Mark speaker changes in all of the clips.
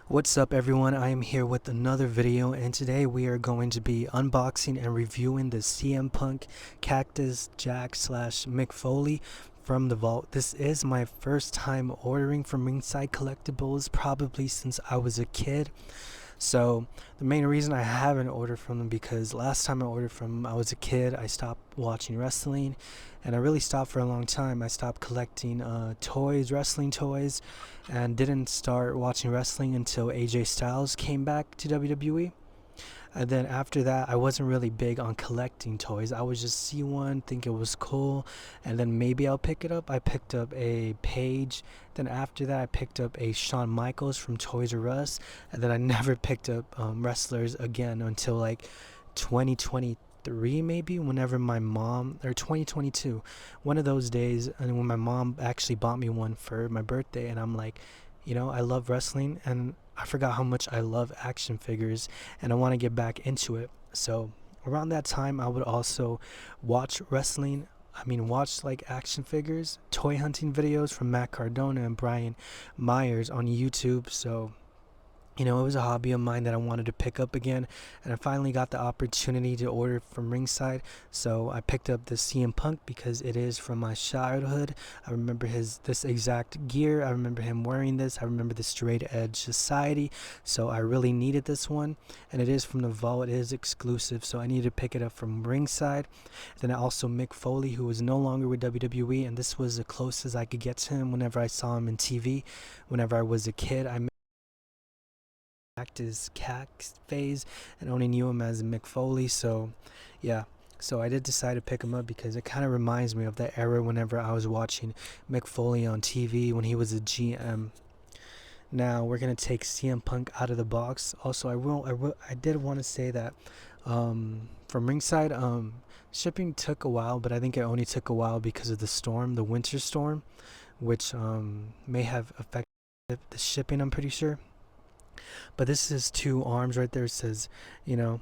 Speaker 1: What's up everyone, I am here with another video, and today we are going to be unboxing and reviewing the CM Punk Cactus Jack slash Mick Foley from the vault. This is my first time ordering from Ringside Collectibles, probably since I was a kid. So the main reason I haven't ordered from them, because last time I ordered from them I was a kid, I stopped watching wrestling, and I really stopped for a long time. I stopped collecting wrestling toys, and didn't start watching wrestling until AJ Styles came back to WWE. And then after that, I wasn't really big on collecting toys. I would just see one, think it was cool, and then maybe I'll pick it up. I picked up a Page. Then after that, I picked up a Shawn Michaels from Toys R Us. And then I never picked up wrestlers again until like 2023 maybe, whenever my mom, or 2022, one of those days, and when my mom actually bought me one for my birthday. And I'm like, I love wrestling, and I forgot how much I love action figures, and I want to get back into it. So around that time, I would also watch wrestling. Watch like action figures, toy hunting videos from Matt Cardona and Brian Myers on YouTube. So it was a hobby of mine that I wanted to pick up again, and I finally got the opportunity to order from Ringside. So I picked up the CM Punk because it is from my childhood. I remember this exact gear. I remember him wearing this. I remember the Straight Edge Society. So I really needed this one, and it is from the vault. It is exclusive, so I needed to pick it up from Ringside. Then I also Mick Foley, who is no longer with WWE, and this was the closest I could get to him whenever I saw him in TV. Whenever I was a kid, I his cax phase and only knew him as Mick Foley. So yeah, so I did decide to pick him up because it kind of reminds me of that era whenever I was watching Mick Foley on TV when he was a GM. Now we're gonna take CM Punk out of the box. Also, I did want to say that from Ringside, shipping took a while, but I think it only took a while because of the storm, the winter storm, which may have affected the shipping, I'm pretty sure. But this is two arms right there. It says, and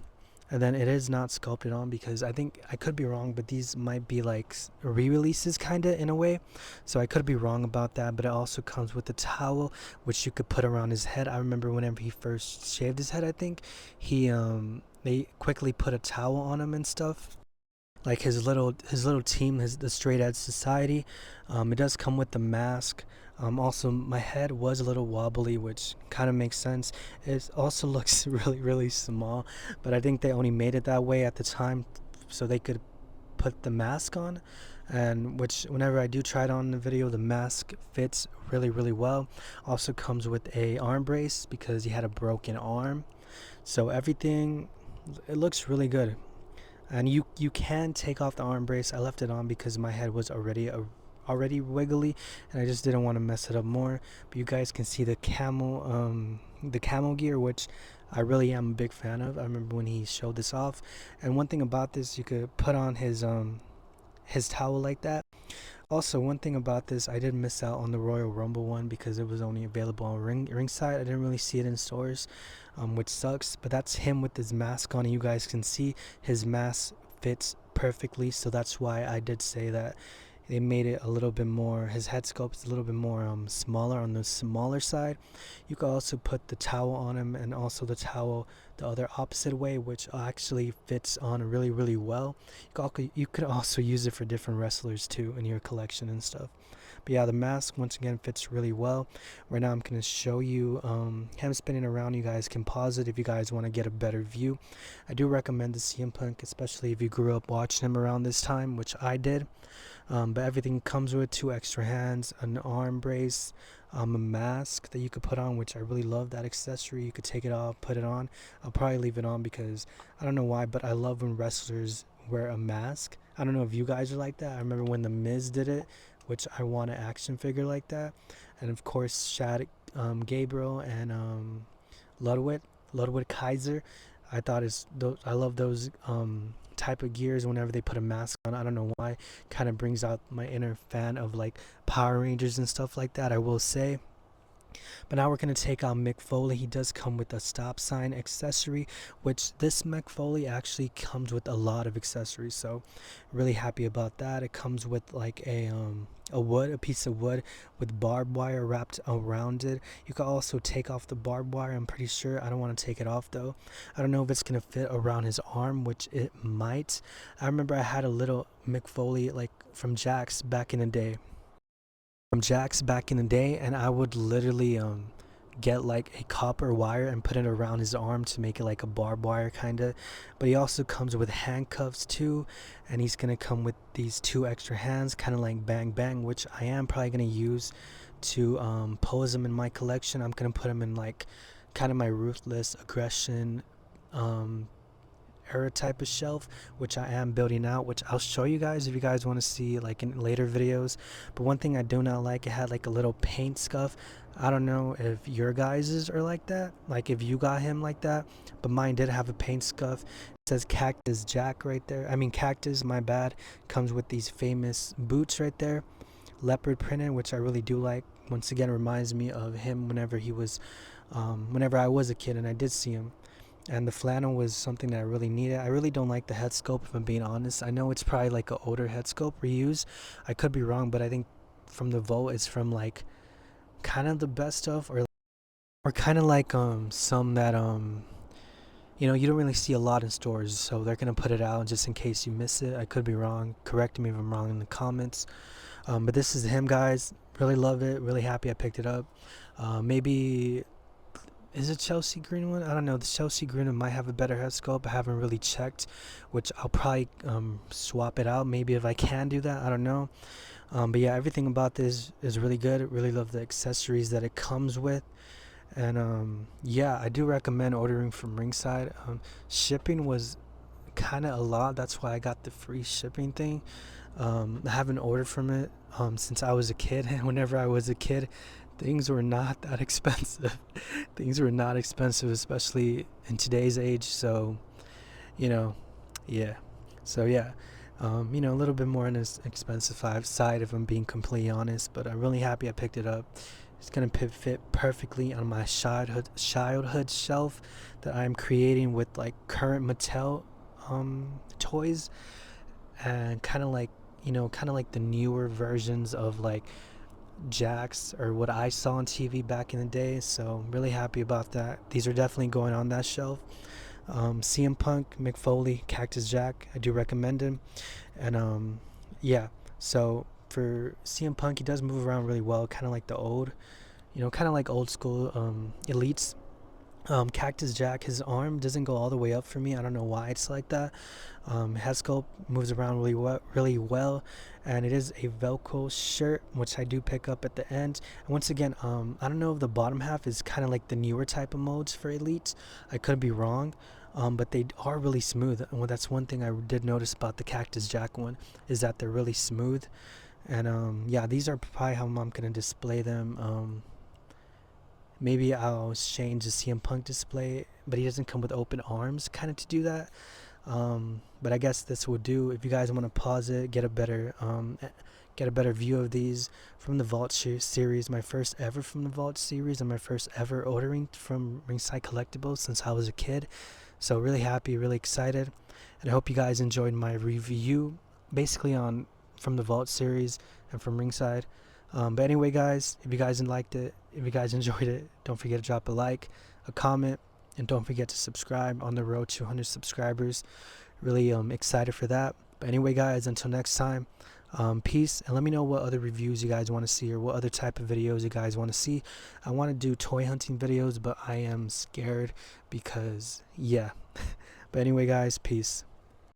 Speaker 1: then it is not sculpted on, because I think, I could be wrong, but these might be like re-releases kind of in a way. So I could be wrong about that. But it also comes with a towel which you could put around his head. I remember whenever he first shaved his head, I think they quickly put a towel on him and stuff, like his little team, the Straight Edge Society. It does come with the mask. Also, my head was a little wobbly, which kind of makes sense. It also looks really small, but I think they only made it that way at the time so they could put the mask on, and which whenever I do try it on the video, the mask fits really well. Also comes with a arm brace because he had a broken arm. So everything, it looks really good. And you can take off the arm brace. I left it on because my head was already wiggly, and I just didn't want to mess it up more. But you guys can see the camel gear, which I really am a big fan of. I remember when he showed this off. And one thing about this, you could put on his towel like that. Also, one thing about this, I did miss out on the Royal Rumble one because it was only available on Ringside. I didn't really see it in stores, which sucks. But that's him with his mask on, and you guys can see his mask fits perfectly. So that's why I did say that they made it a little bit more, his head sculpt is a little bit more smaller, on the smaller side. You could also put the towel on him, and also the towel the other opposite way, which actually fits on really well. You could also use it for different wrestlers too in your collection and stuff. But yeah, the mask once again fits really well. Right now I'm going to show you him spinning around. You guys can pause it if you guys want to get a better view. I do recommend the CM Punk, especially if you grew up watching him around this time, which I did. But everything comes with two extra hands, an arm brace, a mask that you could put on, which I really love that accessory. You could take it off, put it on. I'll probably leave it on because I don't know why, but I love when wrestlers wear a mask. I don't know if you guys are like that. I remember when The Miz did it, which I want an action figure like that. And of course, Shad, Gabriel, and Ludwig Kaiser. I love those type of gears whenever they put a mask on. I don't know why. Kind of brings out my inner fan of like Power Rangers and stuff like that, I will say. But now we're going to take on Mick Foley. He does come with a stop sign accessory, which this Mick Foley actually comes with a lot of accessories. So really happy about that. It comes with like a piece of wood with barbed wire wrapped around it. You can also take off the barbed wire. I'm pretty sure. I don't want to take it off though. I don't know if it's going to fit around his arm, which it might. I remember I had a little Mick Foley like from Jack's back in the day. And I would literally get like a copper wire and put it around his arm to make it like a barbed wire kind of. But he also comes with handcuffs too, and he's gonna come with these 2 extra hands, kind of like Bang Bang, which I am probably gonna use to pose him in my collection. I'm gonna put him in like kind of my ruthless aggression era type of shelf, which I am building out, which I'll show you guys if you guys want to see like in later videos. But one thing I do not like, it had like a little paint scuff. I don't know if your guys's are like that, like if you got him like that, but mine did have a paint scuff. It says Cactus Jack right there. I mean Cactus, my bad. Comes with these famous boots right there, leopard printed, which I really do like. Once again, reminds me of him whenever he was whenever I was a kid and I did see him. And the flannel was something that I really needed. I really don't like the head sculpt, if I'm being honest. I know it's probably like an older head sculpt reuse. I could be wrong, but I think from the vote it's from like kind of the best of, or kind of like some that you don't really see a lot in stores, so they're gonna put it out just in case you miss it. I could be wrong. Correct me if I'm wrong in the comments. But this is him, guys. Really love it. Really happy I picked it up. Maybe is it Chelsea Green one? I don't know. The Chelsea Green one might have a better head sculpt. I haven't really checked, which I'll probably swap it out. Maybe if I can do that, I don't know. But yeah, everything about this is really good. I really love the accessories that it comes with. And yeah, I do recommend ordering from Ringside. Shipping was kind of a lot. That's why I got the free shipping thing. I haven't ordered from it since I was a kid. And whenever I was a kid, things were not that expensive. Things were not expensive, especially in today's age. So, you know, yeah. So yeah, a little bit more on this expensive side, if I'm being completely honest. But I'm really happy I picked it up. It's gonna fit perfectly on my childhood shelf that I'm creating with like current Mattel toys, and kind of like the newer versions of like Jax or what I saw on TV back in the day. So really happy about that. These are definitely going on that shelf. CM Punk, Mick Foley, Cactus Jack, I do recommend him. And yeah, so for CM Punk, he does move around really well, kind of like the kind of like old school elites. Cactus Jack, his arm doesn't go all the way up for me. I don't know why it's like that. Head sculpt moves around really well, and it is a Velcro shirt, which I do pick up at the end. And once again, I don't know if the bottom half is kind of like the newer type of modes for elites. I could be wrong, but they are really smooth. Well, that's one thing I did notice about the Cactus Jack one, is that they're really smooth. And yeah, these are probably how I'm gonna display them. Maybe I'll change the CM Punk display, but he doesn't come with open arms kind of to do that. But I guess this will do. If you guys want to pause it, get a better view of these from the Vault series, my first ever from the Vault series, and my first ever ordering from Ringside Collectibles since I was a kid. So really happy, really excited, and I hope you guys enjoyed my review, basically on from the Vault series and from Ringside. But anyway, guys, if you guys liked it, if you guys enjoyed it, don't forget to drop a like, a comment, and don't forget to subscribe on the road to 100 subscribers. Really excited for that. But anyway, guys, until next time, peace, and let me know what other reviews you guys want to see or what other type of videos you guys want to see. I want to do toy hunting videos, but I am scared because, yeah. But anyway, guys, peace.